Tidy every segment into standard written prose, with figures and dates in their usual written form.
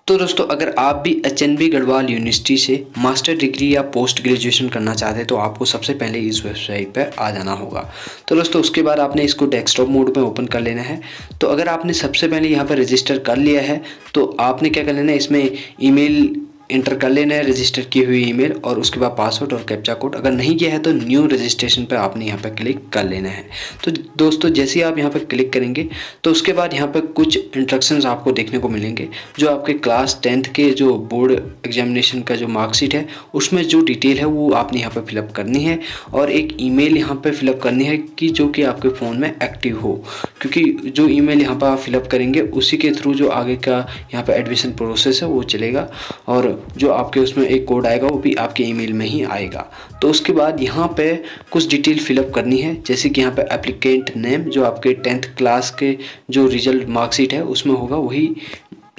तो दोस्तों अगर आप भी एचएनबी गढ़वाल यूनिवर्सिटी से मास्टर डिग्री या पोस्ट ग्रेजुएशन करना चाहते हैं तो आपको सबसे पहले इस वेबसाइट पर आ जाना होगा। तो दोस्तों उसके बाद आपने इसको डेस्कटॉप मोड में ओपन कर लेना है। तो अगर आपने सबसे पहले यहाँ पर रजिस्टर कर लिया है तो आपने क्या कर लेना है, इसमें ईमेल इंटर कर लेना है, रजिस्टर की हुई ईमेल, और उसके बाद पासवर्ड और कैप्चा कोड। अगर नहीं किया है तो न्यू रजिस्ट्रेशन पर आपने यहाँ पर क्लिक कर लेना है। तो दोस्तों जैसे ही आप यहाँ पर क्लिक करेंगे तो उसके बाद यहाँ पर कुछ इंस्ट्रक्शंस आपको देखने को मिलेंगे। जो आपके क्लास 10th के जो बोर्ड एग्जामिनेशन का जो मार्कशीट है उसमें जो डिटेल है वो आपने यहाँ पर फिलअप करनी है, और एक ईमेल यहाँ पर फिलअप करनी है कि जो कि आपके फ़ोन में एक्टिव हो, क्योंकि जो ईमेल यहाँ पर आप फिलअप करेंगे उसी के थ्रू जो आगे का यहाँ पर एडमिशन प्रोसेस है वो चलेगा, और जो आपके उसमें एक कोड आएगा वो भी आपके ईमेल में ही आएगा। तो उसके बाद यहाँ पे कुछ डिटेल फिलअप करनी है, जैसे कि यहाँ पे एप्लीकेंट नेम जो आपके 10th क्लास के जो रिजल्ट मार्कशीट है उसमें होगा वही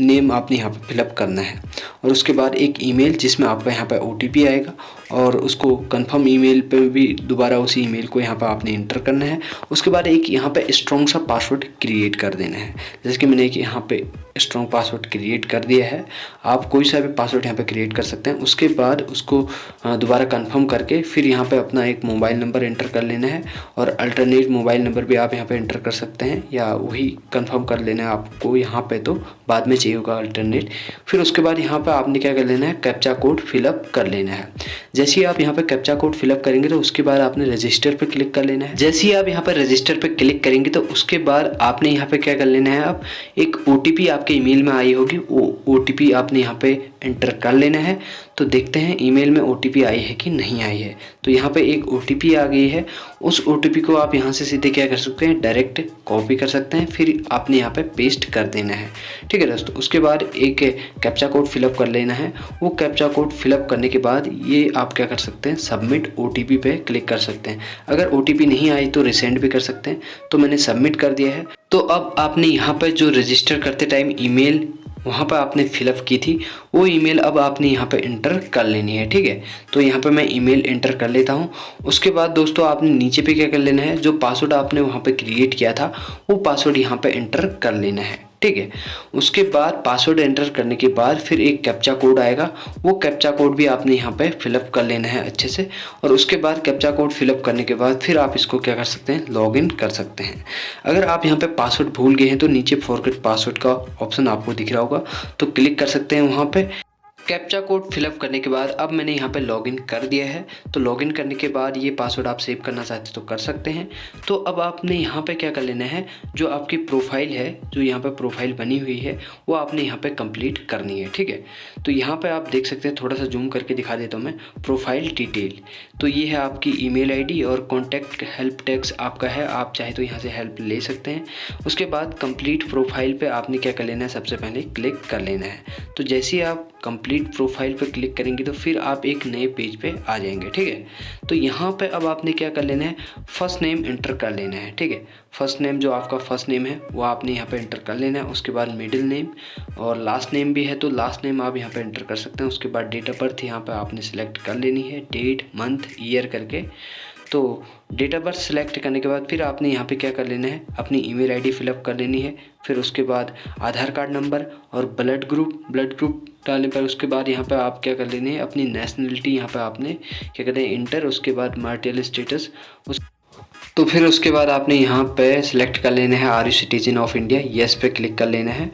नेम आपने यहाँ पे फिलअप करना है, और उसके बाद एक ईमेल जिसमें आपका यहाँ पे ओटीपी आएगा, और उसको कंफर्म ईमेल पे भी दोबारा उसी ईमेल को यहाँ पे आपने इंटर करना है। उसके बाद एक यहाँ पे स्ट्रॉन्ग सा पासवर्ड क्रिएट कर देना है, जैसे कि मैंने एक यहाँ पे स्ट्रॉन्ग पासवर्ड क्रिएट कर दिया है। आप कोई सा भी पासवर्ड यहाँ पे क्रिएट कर सकते हैं। उसके बाद उसको दोबारा कंफर्म करके फिर यहाँ पे अपना एक मोबाइल नंबर एंटर कर लेना है, और अल्टरनेट मोबाइल नंबर भी आप यहाँ पे एंटर कर सकते हैं, या वही कंफर्म कर लेना है आपको यहाँ पे, तो बाद में चाहिए होगा अल्टरनेट। फिर उसके बाद यहाँ पे आपने क्या कर लेना है, कैप्चा कोड फिलअप कर लेना है। जैसे ही आप यहाँ पे कैप्चा कोड फिलअप करेंगे तो उसके बाद आपने रजिस्टर पे क्लिक कर लेना है। जैसे ही आप यहाँ पे रजिस्टर पे क्लिक करेंगे तो उसके बाद आपने यहाँ पे क्या कर लेना है, आप एक ओटीपी आपके ईमेल में आई होगी, वो ओटीपी आपने यहाँ पे एंटर कर लेना है। तो देखते हैं ईमेल में ओटीपी आई है कि नहीं आई है। तो यहाँ पे एक ओटीपी आ गई है, उस ओटीपी को आप यहाँ से सीधे क्या कर सकते हैं, डायरेक्ट कॉपी कर सकते हैं, फिर आपने यहाँ पे पेस्ट कर देना है। ठीक है दोस्तों, उसके बाद एक कैप्चा कोड फिलअप कर लेना है। वो कैप्चा कोड फिलअप करने के बाद ये आप क्या कर सकते हैं, सबमिट ओटीपी पे क्लिक कर सकते हैं। अगर ओटीपी नहीं आई तो रिसेंड भी कर सकते हैं। तो मैंने सबमिट कर दिया है। तो अब आपने यहाँ पर जो रजिस्टर करते टाइम ईमेल वहाँ पर आपने फिलअप की थी वो ईमेल अब आपने यहाँ पे इंटर कर लेनी है। ठीक है, तो यहाँ पे मैं ईमेल इंटर कर लेता हूँ। उसके बाद दोस्तों आपने नीचे पे क्या कर लेना है, जो पासवर्ड आपने वहाँ पे क्रिएट किया था वो पासवर्ड यहाँ पे इंटर कर लेना है। ठीक है, उसके बाद पासवर्ड एंटर करने के बाद फिर एक कैप्चा कोड आएगा, वो कैप्चा कोड भी आपने यहाँ पे फिलअप कर लेना है अच्छे से। और उसके बाद कैप्चा कोड फिलअप करने के बाद फिर आप इसको क्या कर सकते हैं, लॉगिन कर सकते हैं। अगर आप यहाँ पे पासवर्ड भूल गए हैं तो नीचे फॉरगेट पासवर्ड का ऑप्शन आपको दिख रहा होगा, तो क्लिक कर सकते हैं वहाँ पे। कैप्चा कोड फिलअप करने के बाद अब मैंने यहाँ पे लॉगिन कर दिया है। तो लॉगिन करने के बाद ये पासवर्ड आप सेव करना चाहते हैं तो कर सकते हैं। तो अब आपने यहाँ पे क्या कर लेना है, जो आपकी प्रोफाइल है, जो यहाँ पे प्रोफाइल बनी हुई है वो आपने यहाँ पे कंप्लीट करनी है। ठीक है, तो यहाँ पे आप देख सकते हैं, थोड़ा सा जूम करके दिखा देता हूँ मैं, प्रोफाइल डिटेल। तो ये है आपकी ईमेल आईडी और कॉन्टैक्ट हेल्प डेस्क आपका है, आप चाहे तो यहाँ से हेल्प ले सकते हैं। उसके बाद कंप्लीट प्रोफाइल पे आपने क्या कर लेना है, सबसे पहले क्लिक कर लेना है। तो जैसे ही आप कंप्लीट प्रोफाइल पे क्लिक करेंगे तो फिर आप एक नए पेज पे आ जाएंगे। ठीक है, तो यहाँ पे अब आपने क्या कर लेना है, फर्स्ट नेम एंटर कर लेना है। ठीक है, फर्स्ट नेम जो आपका फर्स्ट नेम है वो आपने यहाँ पे एंटर कर लेना है। उसके बाद मिडिल नेम और लास्ट नेम भी है तो लास्ट नेम आप यहाँ पे एंटर कर सकते हैं। उसके बाद डेट ऑफ बर्थ यहाँ पे आपने सिलेक्ट कर लेनी है, डेट मंथ ईयर करके। तो डेट ऑफ बर्थ सेलेक्ट करने के बाद फिर आपने यहाँ पे क्या कर लेना है, अपनी ईमेल आईडी फिलअप कर लेनी है। फिर उसके बाद आधार कार्ड नंबर और ब्लड ग्रुप डालने पर उसके बाद यहाँ पे आप क्या कर लेने हैं, अपनी नेशनलिटी यहाँ पे आपने क्या कहते हैं इंटर। उसके बाद मैरिटल स्टेटस तो फिर उसके बाद आपने यहाँ पे सिलेक्ट कर लेना है are you citizen of India, yes पे क्लिक कर लेना है।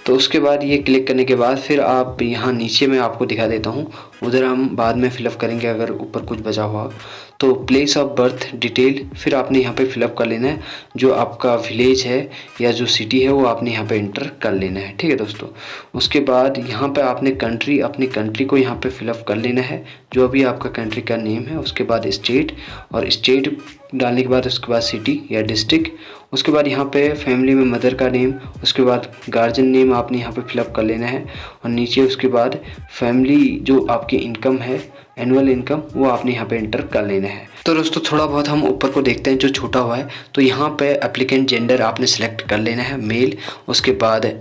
तो उसके बाद ये क्लिक करने के बाद फिर आप यहाँ नीचे में आपको दिखा देता हूँ, उधर हम बाद में फिलअप करेंगे अगर ऊपर कुछ बचा हुआ। तो प्लेस ऑफ बर्थ डिटेल फिर आपने यहाँ पे फिलअप कर लेना है, जो आपका विलेज है या जो सिटी है वो आपने यहाँ पे इंटर कर लेना है। ठीक है दोस्तों, उसके बाद यहाँ पे आपने कंट्री, अपनी कंट्री को यहाँ पे फिलअप कर लेना है, जो भी आपका कंट्री का नेम है। उसके बाद स्टेट, और स्टेट डालने के बाद उसके बाद सिटी या डिस्ट्रिक्ट। उसके बाद यहाँ पे फैमिली में मदर का नेम, उसके बाद गार्जियन नेम आपने यहाँ पे फिलअप कर लेना है, और नीचे उसके बाद फैमिली जो आपकी इनकम है, एनुअल इनकम, वो आपने यहाँ पे एंटर कर लेना है। तो दोस्तों थोड़ा बहुत हम ऊपर को देखते हैं जो छोटा हुआ है। तो यहाँ पे एप्लीकेंट जेंडर आपने सेलेक्ट कर लेना है, मेल। उसके बाद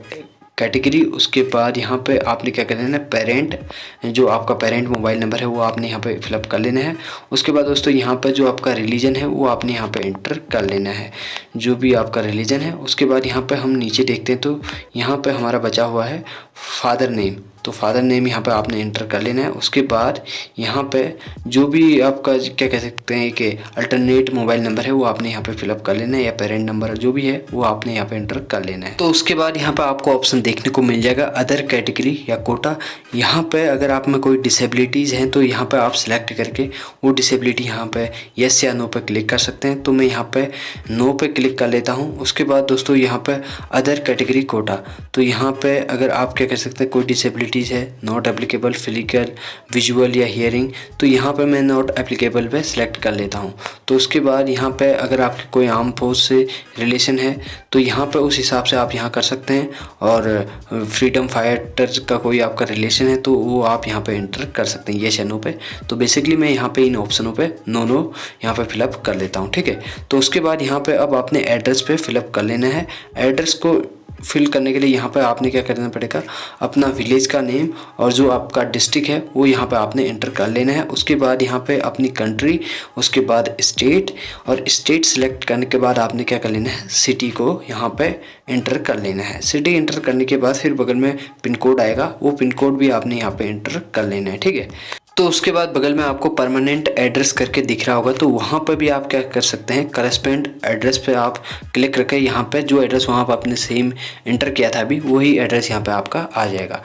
कैटेगरी, उसके बाद यहाँ पे आपने क्या कर लेना है, पेरेंट, जो आपका पेरेंट मोबाइल नंबर है वो आपने यहाँ पे फिलअप कर लेना है। उसके बाद दोस्तों यहाँ पे जो आपका रिलीजन है वो आपने यहाँ पे एंटर कर लेना है, जो भी आपका रिलीजन है। उसके बाद यहाँ पे हम नीचे देखते हैं तो यहाँ पे हमारा बचा हुआ है फादर नेम, तो फादर नेम यहाँ पे आपने इंटर कर लेना है। उसके बाद यहाँ पे जो भी आपका क्या कह सकते हैं कि अल्टरनेट मोबाइल नंबर है वो आपने यहाँ पे फिलअप कर लेना है, या पेरेंट नंबर जो भी है वो आपने यहाँ पे इंटर कर लेना है। तो उसके बाद यहाँ पे आपको ऑप्शन देखने को मिल जाएगा अदर कैटेगरी या कोटा। यहाँ पे अगर आप में कोई डिसेबिलिटीज़ हैं तो यहाँ पे आप सिलेक्ट करके वो डिसेबिलिटी यहाँ पे येस या नो पे क्लिक कर सकते हैं। तो मैं यहाँ पे नो पे क्लिक कर लेता हूँ। उसके बाद दोस्तों यहाँ पे अदर कैटेगरी कोटा, तो यहाँ पे अगर आप क्या कर सकते हैं कोई डिसेबिलिटीज़ है, नॉट एप्लीकेबल फिजिकल, विजुअल या हियरिंग, तो यहाँ पे मैं नॉट एप्लीकेबल पे सिलेक्ट कर लेता हूँ। तो उसके बाद यहाँ पे अगर आपके कोई आर्म फोर्स से रिलेशन है तो यहाँ पे उस हिसाब से आप यहाँ कर सकते हैं, और फ्रीडम फाइटर्स का कोई आपका रिलेशन है तो वो आप यहाँ पे एंटर कर सकते हैं येस या नो पे। तो बेसिकली मैं यहाँ पे इन ऑप्शनों पे नो यहाँ पे फिलअप कर लेता हूँ, ठीक है। तो उसके बाद यहाँ पे अब आपने एड्रेस पे फिलअप कर लेना है। एड्रेस को फिल करने के लिए यहाँ पे आपने क्या करना पड़ेगा, अपना विलेज का नेम और जो आपका डिस्ट्रिक्ट है वो यहाँ पे आपने एंटर कर लेना है। उसके बाद यहाँ पे अपनी कंट्री, उसके बाद स्टेट, और स्टेट सेलेक्ट करने के बाद आपने क्या कर लेना है, सिटी को यहाँ पे एंटर कर लेना है। सिटी एंटर करने के बाद फिर बगल में पिन कोड आएगा, वो पिन कोड भी आपने यहाँ पे एंटर कर लेना है, ठीक है। तो उसके बाद बगल में आपको परमानेंट एड्रेस करके दिख रहा होगा, तो वहाँ पर भी आप क्या कर सकते हैं, करस्पेंड एड्रेस पे आप क्लिक करके यहाँ पे जो एड्रेस वहाँ पर आपने सेम एंटर किया था अभी, वही एड्रेस यहाँ पे आपका आ जाएगा।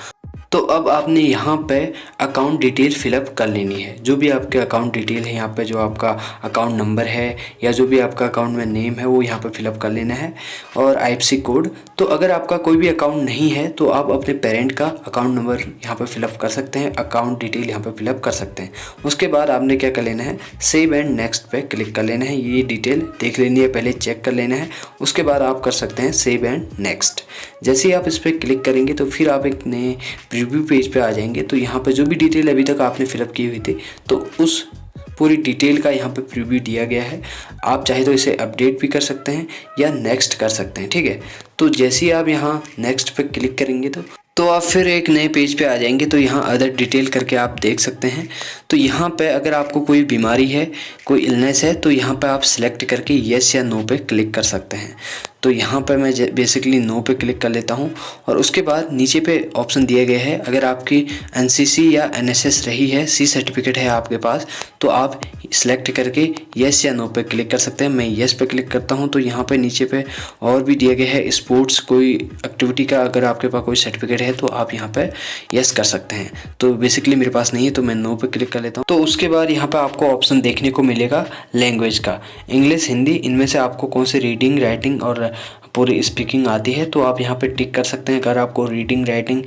तो अब आपने यहाँ पे अकाउंट डिटेल फिलअप कर लेनी है। जो भी आपके अकाउंट डिटेल है यहाँ पे, जो आपका अकाउंट नंबर है या जो भी आपका अकाउंट में नेम है वो यहाँ पे फिलअप कर लेना है, और आईएफएससी कोड। तो अगर आपका कोई भी अकाउंट नहीं है तो आप अपने पेरेंट का अकाउंट नंबर यहाँ पे फिलअप कर सकते हैं, अकाउंट डिटेल यहाँ पे फिलअप कर सकते हैं। उसके बाद आपने क्या कर लेना है, सेव एंड नेक्स्ट पे क्लिक कर लेना है। ये डिटेल देख लेनी है, पहले चेक कर लेना है। उसके बाद आप कर सकते हैं सेव एंड नेक्स्ट। जैसे ही आप इस पर क्लिक करेंगे तो फिर आप एक नए प्रीव्यू पेज पे आ जाएंगे। तो यहाँ पे जो भी डिटेल अभी तक आपने फिलअप की हुई थी तो उस पूरी डिटेल का यहाँ पे प्रीव्यू दिया गया है। आप चाहे तो इसे अपडेट भी कर सकते हैं या नेक्स्ट कर सकते हैं, ठीक है। तो जैसे ही आप यहाँ नेक्स्ट पे क्लिक करेंगे तो आप फिर एक नए पेज पे आ जाएंगे। तो यहाँ अदर डिटेल करके आप देख सकते हैं। तो यहाँ पे अगर आपको कोई बीमारी है, कोई इलनेस है, तो यहाँ पे आप सिलेक्ट करके येस या नो पे क्लिक कर सकते हैं। तो यहाँ पर मैं बेसिकली नो पे क्लिक कर लेता हूँ, और उसके बाद नीचे पे ऑप्शन दिए गए हैं। अगर आपकी एनसीसी या एनएसएस रही है, सी सर्टिफिकेट है आपके पास, तो आप सिलेक्ट करके येस या नो पे क्लिक कर सकते हैं। मैं येस पे क्लिक करता हूँ। तो यहाँ पे नीचे पे और भी दिए गए हैं स्पोर्ट्स कोई एक्टिविटी का, अगर आपके पास कोई सर्टिफिकेट है तो आप यहाँ पे येस कर सकते हैं। तो बेसिकली मेरे पास नहीं है तो मैं नो पे क्लिक कर लेता हूँ। तो उसके बाद यहाँ पे आपको ऑप्शन देखने को मिलेगा लैंग्वेज का, इंग्लिश, हिंदी, इनमें से आपको कौन से रीडिंग, राइटिंग और पूरी स्पीकिंग आती है तो आप यहाँ पे टिक कर सकते हैं। अगर आपको रीडिंग, राइटिंग,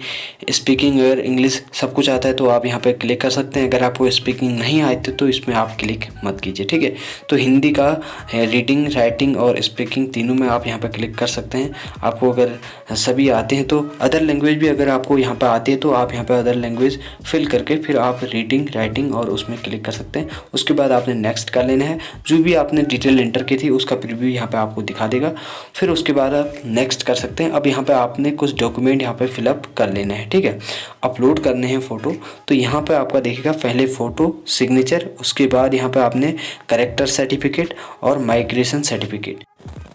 स्पीकिंग और इंग्लिश सब कुछ आता है तो आप यहाँ पे क्लिक कर सकते हैं। अगर आपको स्पीकिंग नहीं आती तो इसमें आप क्लिक मत कीजिए, ठीक है। तो हिंदी का रीडिंग, राइटिंग और स्पीकिंग तीनों में आप यहाँ पे क्लिक कर सकते हैं। आपको अगर सभी आते हैं तो अदर लैंग्वेज भी अगर आपको यहाँ पर आती है तो आप यहाँ पर अदर लैंग्वेज फिल करके फिर आप रीडिंग, राइटिंग और उसमें क्लिक कर सकते हैं। उसके बाद आपने नेक्स्ट कर लेना है। जो भी आपने डिटेल एंटर की थी उसका प्रीव्यू यहाँ पे आपको दिखा देगा। फिर उसके बाद आप नेक्स्ट कर सकते हैं। अब यहाँ पे आपने कुछ डॉक्यूमेंट यहाँ पे फिलअप कर लेना है, ठीक है। अपलोड करने हैं फ़ोटो। तो यहाँ पे आपका देखिएगा पहले फ़ोटो, सिग्नेचर, उसके बाद यहाँ पे आपने करेक्टर सर्टिफिकेट और माइग्रेशन सर्टिफिकेट।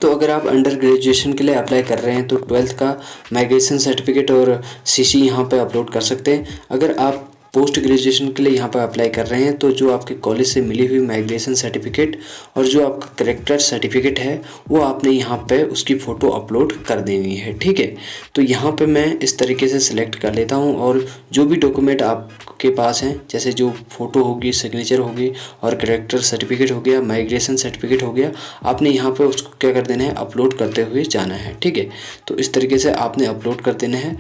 तो अगर आप अंडर ग्रेजुएशन के लिए अप्लाई कर रहे हैं तो 12th का माइग्रेशन सर्टिफिकेट और सीसी यहाँ पे अपलोड कर सकते हैं। अगर आप पोस्ट ग्रेजुएशन के लिए यहाँ पर अप्लाई कर रहे हैं तो जो आपके कॉलेज से मिली हुई माइग्रेशन सर्टिफिकेट और जो आपका करेक्टर सर्टिफिकेट है वो आपने यहाँ पे उसकी फ़ोटो अपलोड कर देनी है, ठीक है। तो यहाँ पे मैं इस तरीके से सिलेक्ट कर लेता हूँ, और जो भी डॉक्यूमेंट आपके पास हैं, जैसे जो फ़ोटो होगी, सिग्नेचर होगी और करेक्टर सर्टिफिकेट हो गया, माइग्रेशन सर्टिफिकेट हो गया, आपने यहाँ पर उसको क्या कर देना है, अपलोड करते हुए जाना है, ठीक है। तो इस तरीके से आपने अपलोड कर देना है।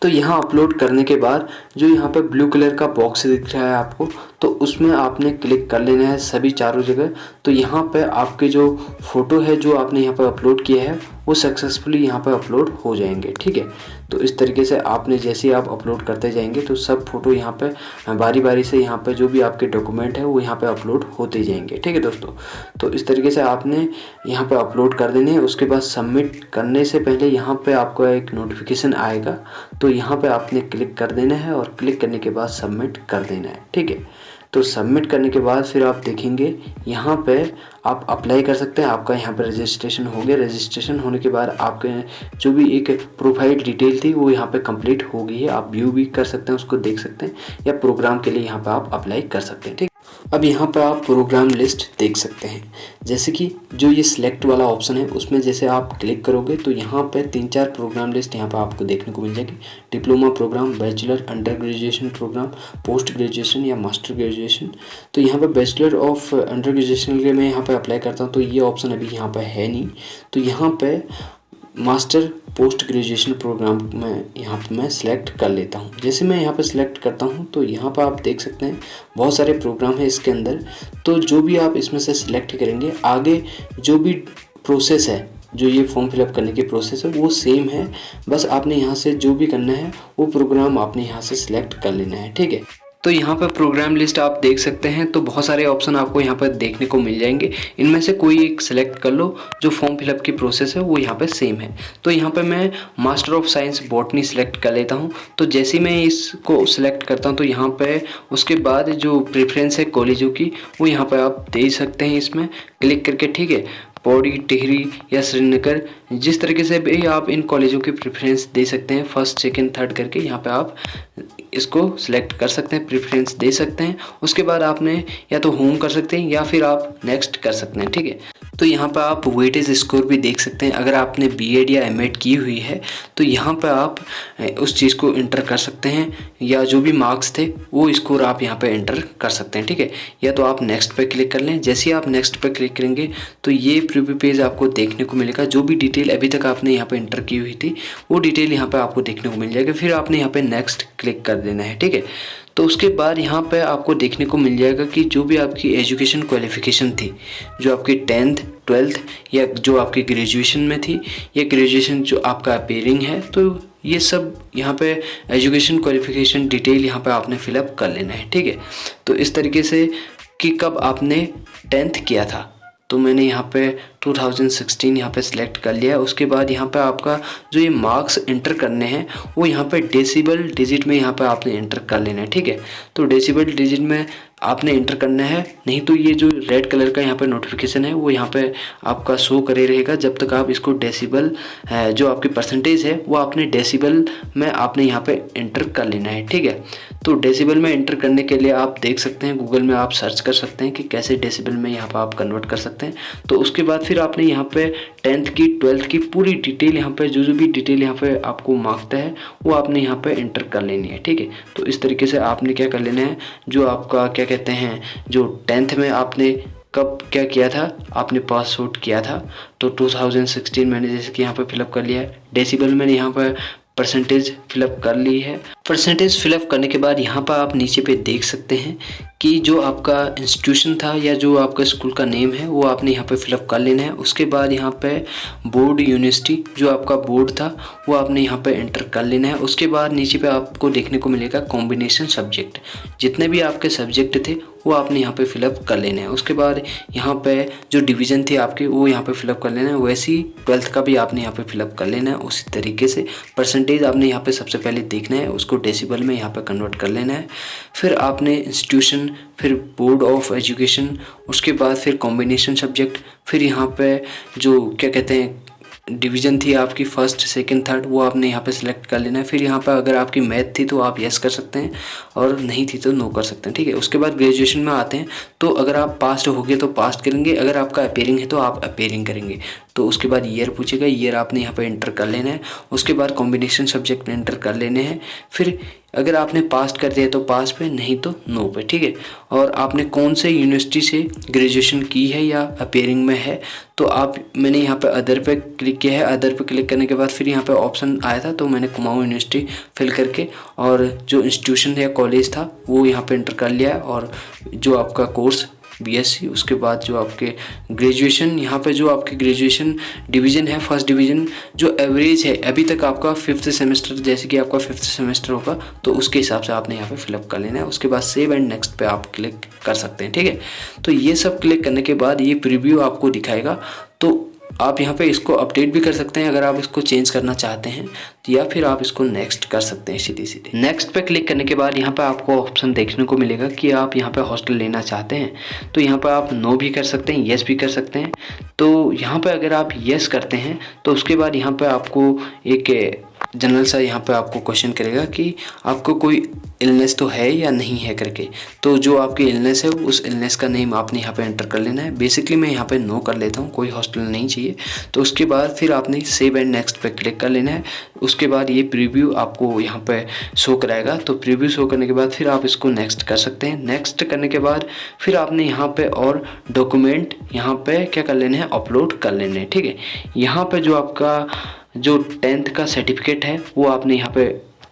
तो यहाँ अपलोड करने के बाद जो यहाँ पे ब्लू कलर का बॉक्स दिख रहा है आपको, तो उसमें आपने क्लिक कर लेना है सभी चारों जगह। तो यहाँ पे आपके जो फ़ोटो है जो आपने यहाँ पे अपलोड किया है वो सक्सेसफुली यहाँ पे अपलोड हो जाएंगे, ठीक है। तो इस तरीके से आपने जैसे ही आप अपलोड करते जाएंगे तो सब फ़ोटो यहाँ पे बारी बारी से यहाँ पे जो भी आपके डॉक्यूमेंट है वो यहाँ पे अपलोड होते जाएंगे, ठीक है दोस्तों। तो इस तरीके से आपने यहाँ पे अपलोड कर देने हैं। उसके बाद सबमिट करने से पहले यहाँ पे आपको एक नोटिफिकेशन आएगा, तो यहाँ पे आपने क्लिक कर देना है और क्लिक करने के बाद सबमिट कर देना है, ठीक है। तो सबमिट करने के बाद फिर आप देखेंगे यहाँ पे आप अप्लाई कर सकते हैं। आपका यहाँ पे रजिस्ट्रेशन हो गया। रजिस्ट्रेशन होने के बाद आपके जो भी एक प्रोफाइल डिटेल थी वो यहाँ पे कंप्लीट हो गई है। आप व्यू भी कर सकते हैं, उसको देख सकते हैं, या प्रोग्राम के लिए यहाँ पे आप अप्लाई कर सकते हैं। ठीक, अब यहाँ पर आप प्रोग्राम लिस्ट देख सकते हैं। जैसे कि जो ये सिलेक्ट वाला ऑप्शन है उसमें जैसे आप क्लिक करोगे तो यहाँ पे 3-4 प्रोग्राम लिस्ट यहाँ पर आपको देखने को मिल जाएगी। Diploma program, bachelor, under graduation program, post graduation या मास्टर ग्रेजुएशन। तो यहाँ पर बैचलर ऑफ अंडर ग्रेजुएशन के लिए मैं यहाँ पर अप्लाई करता हूँ तो ये ऑप्शन अभी यहाँ पर है नहीं। तो यहाँ पर मास्टर पोस्ट ग्रेजुएशन प्रोग्राम में यहाँ पे मैं सिलेक्ट कर लेता हूँ। जैसे मैं यहाँ पे सिलेक्ट करता हूँ तो यहाँ पर आप देख सकते हैं बहुत सारे प्रोग्राम है इसके अंदर। तो जो भी आप इसमें से सिलेक्ट करेंगे, आगे जो भी प्रोसेस है, जो ये फॉर्म फिलअप करने की प्रोसेस है वो सेम है। बस आपने यहाँ से जो भी करना है वो प्रोग्राम आपने यहाँ से सिलेक्ट कर लेना है। ठीक है, तो यहाँ पर प्रोग्राम लिस्ट आप देख सकते हैं। तो बहुत सारे ऑप्शन आपको यहाँ पर देखने को मिल जाएंगे। इनमें से कोई एक सिलेक्ट कर लो। जो फॉर्म फिलअप की प्रोसेस है वो यहाँ पर सेम है। तो यहाँ पर मैं master of science botany select कर लेता हूँ। तो जैसे मैं इसको सिलेक्ट करता हूँ तो यहाँ पर उसके बाद जो प्रेफरेंस है कॉलेजों की वो यहाँ पर आप दे सकते हैं इसमें क्लिक करके। ठीक है, पौड़ी, टिहरी या श्रीनगर, जिस तरीके से भी आप इन कॉलेजों की प्रेफरेंस दे सकते हैं, फर्स्ट, सेकंड, थर्ड करके यहाँ पे आप इसको सिलेक्ट कर सकते हैं, प्रेफरेंस दे सकते हैं। उसके बाद आपने या तो होम कर सकते हैं या फिर आप नेक्स्ट कर सकते हैं। ठीक है, तो यहाँ पर आप वेटेज स्कोर भी देख सकते हैं। अगर आपने बीएड या एमएड की हुई है तो यहाँ पर आप उस चीज़ को इंटर कर सकते हैं, या जो भी मार्क्स थे वो स्कोर आप यहाँ पे इंटर कर सकते हैं। ठीक है, या तो आप नेक्स्ट पे क्लिक कर लें। जैसे ही आप नेक्स्ट पे क्लिक करेंगे तो ये प्रीव्यू पेज आपको देखने को मिलेगा। जो भी डिटेल अभी तक आपने यहाँ पे इंटर की हुई थी वो डिटेल यहाँ पे आपको देखने को मिल जाएगा। फिर आपने यहाँ पे नेक्स्ट क्लिक कर देना है। ठीक है, तो उसके बाद यहाँ पे आपको देखने को मिल जाएगा कि जो भी आपकी एजुकेशन क्वालिफिकेशन थी, जो आपकी 10th 12th या जो आपकी ग्रेजुएशन में थी, या ग्रेजुएशन जो आपका अपेयरिंग है, तो ये सब यहाँ पे एजुकेशन क्वालिफिकेशन डिटेल यहाँ पे आपने फिलअप कर लेना है। ठीक है, तो इस तरीके से कि कब आपने 10th किया था, तो मैंने यहाँ पे 2016 यहाँ पे सिलेक्ट कर लिया। उसके बाद यहाँ पे आपका जो ये मार्क्स इंटर करने हैं वो यहाँ पे डेसिबल डिजिट में यहाँ पे आपने इंटर कर लेना है। ठीक है, तो डेसिबल डिजिट में आपने इंटर करना है, नहीं तो ये जो रेड कलर का यहाँ पे नोटिफिकेशन है वो यहाँ पे आपका शो करे रहेगा जब तक आप इसको डेसिबल जो आपकी परसेंटेज है वो आपने डेसिबल में आपने यहाँ पे इंटर कर लेना है। ठीक है, तो डेसिबल में इंटर करने के लिए आप देख सकते हैं गूगल में आप सर्च कर सकते हैं कि कैसे डेसिबल में यहाँ पर आप कन्वर्ट कर सकते हैं। तो उसके बाद फिर आपने यहाँ पे 10th की 12th की पूरी डिटेल यहाँ पे जो भी डिटेल यहाँ पे आपको मांगता है वो आपने यहाँ पे इंटर कर लेनी है। ठीक है, तो इस तरीके से आपने क्या कर लेना है, जो आपका क्या कहते हैं, जो 10th में आपने कब क्या किया था, आपने पास आउट किया था, तो 2016 मैंने जैसे कि यहाँ पे फिलअप कर लिया है। डेसिबल मैंने यहाँ पर परसेंटेज फिलअप कर ली है। परसेंटेज फिलअप करने के बाद यहाँ पर आप नीचे पे देख सकते हैं कि जो आपका इंस्टीट्यूशन था या जो आपका स्कूल का नेम है वो आपने यहाँ पे फिलअप कर लेना है। उसके बाद यहाँ पे बोर्ड, यूनिवर्सिटी, जो आपका बोर्ड था वो आपने यहाँ पे एंटर कर लेना है। उसके बाद नीचे पे आपको देखने को मिलेगा कॉम्बिनेशन सब्जेक्ट, जितने भी आपके सब्जेक्ट थे वो आपने यहाँ पे फिलअप कर लेना है। उसके बाद यहाँ पे जो डिवीज़न थी आपकी वो यहाँ पे फिलअप कर लेना है। वैसे ही 12th का भी आपने यहाँ पे फिलअप कर लेना है। उसी तरीके से परसेंटेज आपने यहाँ पे सबसे पहले देखना है, उसको डेसिबल में यहाँ पे कन्वर्ट कर लेना है। फिर आपने इंस्टीट्यूशन, फिर बोर्ड ऑफ एजुकेशन, उसके बाद फिर कॉम्बिनेशन सब्जेक्ट, फिर यहाँ पे जो क्या कहते हैं डिवीज़न थी आपकी फर्स्ट, सेकंड, थर्ड, वो आपने यहाँ पे सिलेक्ट कर लेना है। फिर यहाँ पे अगर आपकी मैथ थी तो आप यस कर सकते हैं और नहीं थी तो नो कर सकते हैं। ठीक है, उसके बाद ग्रेजुएशन में आते हैं तो अगर आप पास्ट हो गए तो पास्ट करेंगे, अगर आपका अपेयरिंग है तो आप अपेयरिंग करेंगे। तो उसके बाद ईयर पूछेगा, ईयर आपने यहाँ पर एंटर कर लेना है। उसके बाद कॉम्बिनेशन सब्जेक्ट में एंटर कर लेने हैं। फिर अगर आपने पास कर दिया तो पास पे, नहीं तो नो पे। ठीक है, और आपने कौन से यूनिवर्सिटी से ग्रेजुएशन की है या अपेयरिंग में है तो आप, मैंने यहाँ पे अदर पे क्लिक किया है। अदर पे क्लिक करने के बाद फिर यहाँ पे ऑप्शन आया था तो मैंने कुमाऊं यूनिवर्सिटी फिल करके और जो इंस्टीट्यूशन या कॉलेज था वो यहाँ पे एंटर कर लिया। और जो आपका कोर्स बीएससी, उसके बाद जो आपके ग्रेजुएशन, यहाँ पे जो आपके ग्रेजुएशन डिवीज़न है, फर्स्ट डिवीज़न, जो एवरेज है अभी तक आपका 5th सेमेस्टर, जैसे कि आपका 5th सेमेस्टर होगा तो उसके हिसाब से आपने यहाँ पे फिलअप कर लेना है। उसके बाद सेव एंड नेक्स्ट पे आप क्लिक कर सकते हैं। ठीक है, तो ये सब क्लिक करने के बाद ये प्रीव्यू आपको दिखाएगा। तो आप यहाँ पे इसको अपडेट भी कर सकते हैं अगर आप इसको चेंज करना चाहते हैं, तो या फिर आप इसको नेक्स्ट कर सकते हैं सीधे सीधे। नेक्स्ट पे क्लिक करने के बाद यहाँ पे आपको ऑप्शन देखने को मिलेगा कि आप यहाँ पे हॉस्टल लेना चाहते हैं, तो यहाँ पे आप नो भी कर सकते हैं, येस भी कर सकते हैं। तो यहाँ पे अगर आप येस करते हैं तो उसके बाद यहाँ पे आपको एक जनरल सा यहाँ पे आपको क्वेश्चन करेगा कि आपको कोई इलनेस तो है या नहीं है करके। तो जो आपकी इलनेस है उस इलनेस का नेम आपने यहाँ पे एंटर कर लेना है। बेसिकली मैं यहाँ पे नो कर लेता हूँ, कोई हॉस्टल नहीं चाहिए। तो उसके बाद फिर आपने सेव एंड नेक्स्ट पे क्लिक कर लेना है। उसके बाद ये प्रीव्यू आपको यहाँ पे शो कराएगा, तो प्रीव्यू शो करने के बाद फिर आप इसको नेक्स्ट कर सकते हैं। नेक्स्ट करने के बाद फिर आपने यहाँ पे और डॉक्यूमेंट यहाँ पे क्या कर लेने हैं, अपलोड कर लेने हैं। ठीक है, यहाँ पे जो आपका जो 10th का सर्टिफिकेट है वो आपने यहाँ पे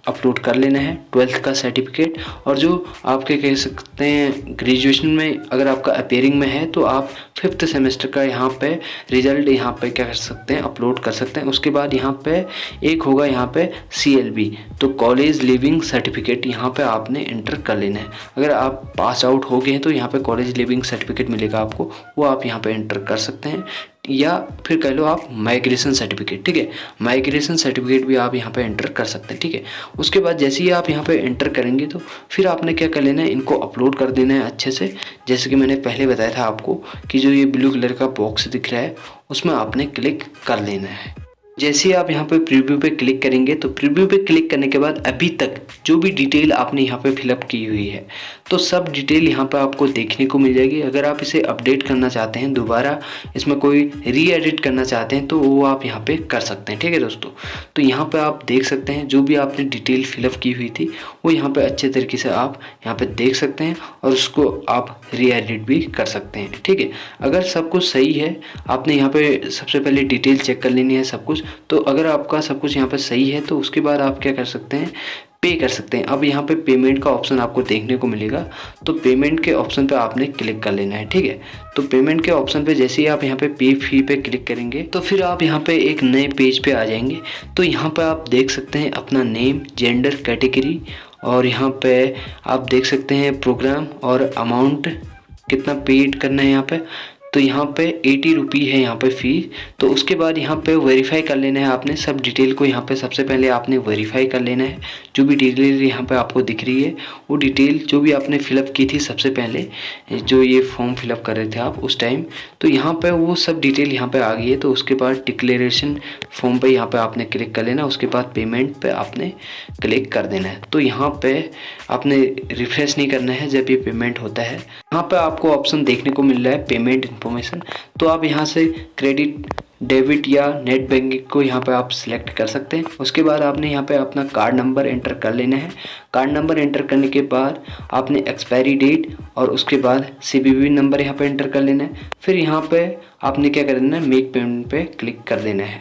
अपलोड कर लेना है, 12th का सर्टिफिकेट, और जो आपके कह सकते हैं ग्रेजुएशन में अगर आपका अपेयरिंग में है तो आप 5th सेमेस्टर का यहाँ पे रिजल्ट यहाँ पे क्या कर सकते हैं, अपलोड कर सकते हैं। उसके बाद यहाँ पे एक होगा यहाँ पे CLB, तो कॉलेज लिविंग सर्टिफिकेट यहाँ पे आपने एंटर कर लेना है। अगर आप पास आउट हो गए हैं तो यहाँ पे कॉलेज लिविंग सर्टिफिकेट मिलेगा आपको, वो आप यहाँ पे एंटर कर सकते हैं। या फिर कह लो आप माइग्रेशन सर्टिफिकेट, ठीक है, माइग्रेशन सर्टिफिकेट भी आप यहाँ पे एंटर कर सकते हैं। ठीक है, उसके बाद जैसे ही आप यहाँ पे एंटर करेंगे तो फिर आपने क्या कर लेना है, इनको अपलोड कर देना है अच्छे से। जैसे कि मैंने पहले बताया था आपको कि जो ये ब्लू कलर का बॉक्स दिख रहा है उसमें आपने क्लिक कर लेना है। जैसे ही आप यहाँ पे प्रीव्यू पे क्लिक करेंगे तो प्रीव्यू पे क्लिक करने के बाद अभी तक जो भी डिटेल आपने यहाँ पे फिलअप की हुई है तो सब डिटेल यहाँ पे आपको देखने को मिल जाएगी। अगर आप इसे अपडेट करना चाहते हैं, दोबारा इसमें कोई री एडिट करना चाहते हैं तो वो आप यहाँ पे कर सकते हैं। ठीक है दोस्तों, तो यहाँ पे आप देख सकते हैं जो भी आपने डिटेल फिलअप की हुई थी वो यहाँ पे अच्छे तरीके से आप यहाँ पे देख सकते हैं और उसको आप री एडिट भी कर सकते हैं। ठीक है, अगर सब कुछ सही है, आपने यहाँ पे सबसे पहले डिटेल चेक कर लेनी है सब कुछ। तो अगर आपका सब कुछ यहाँ पे सही है तो उसके बाद आप क्या कर सकते हैं, पे कर सकते हैं। अब यहाँ पे पेमेंट का ऑप्शन आपको देखने को मिलेगा, तो पेमेंट के ऑप्शन पे आपने क्लिक कर लेना है। ठीक है, तो पेमेंट के ऑप्शन पे जैसे ही आप यहाँ पे पे फी पे क्लिक करेंगे तो फिर आप यहाँ पे एक नए पेज पे आ जाएंगे। तो यहाँ पे आप देख सकते हैं अपना नेम, जेंडर, कैटेगरी, और यहाँ पे आप देख सकते हैं प्रोग्राम और अमाउंट कितना पेड करना है यहाँ पे। तो यहाँ पे 80 रुपी है यहाँ पे फ़ीस। तो उसके बाद यहाँ पे वेरीफाई कर लेना है आपने सब डिटेल को। यहाँ पे सबसे पहले आपने वेरीफाई कर लेना है जो भी डिटेल यहाँ पे आपको दिख रही है वो डिटेल जो भी आपने फिलअप की थी सबसे पहले, जो ये फॉर्म फिलअप कर रहे थे आप उस टाइम, तो यहाँ पे वो सब डिटेल यहाँ पे आ गई है। तो उसके बाद डिक्लेरेशन फॉर्म पे यहाँ पे आपने क्लिक कर लेना, उसके बाद पेमेंट पे आपने क्लिक कर देना है। तो यहाँ पे आपने रिफ्रेश नहीं करना है जब ये पेमेंट होता है। यहाँ पे आपको ऑप्शन देखने को मिल रहा है पेमेंट इन्फॉर्मेशन, तो आप यहाँ से क्रेडिट, डेबिट या नेट बैंकिंग को यहाँ पे आप सिलेक्ट कर सकते हैं। उसके बाद आपने यहाँ पे अपना कार्ड नंबर एंटर कर लेना है। कार्ड नंबर एंटर करने के बाद आपने एक्सपायरी डेट और उसके बाद CVV नंबर यहाँ पे एंटर कर लेना है। फिर यहाँ पे आपने क्या करना है, मेक पेमेंट पे क्लिक कर देना है।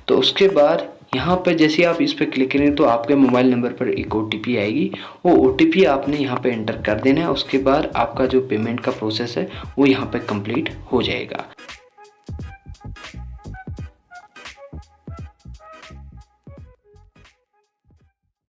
तो उसके बाद यहाँ पे जैसे आप इस पर क्लिक करेंगे तो आपके मोबाइल नंबर पर एक OTP आएगी, वो OTP आपने यहाँ पे एंटर कर देना है। उसके बाद आपका जो पेमेंट का प्रोसेस है वो यहाँ पे कंप्लीट हो जाएगा।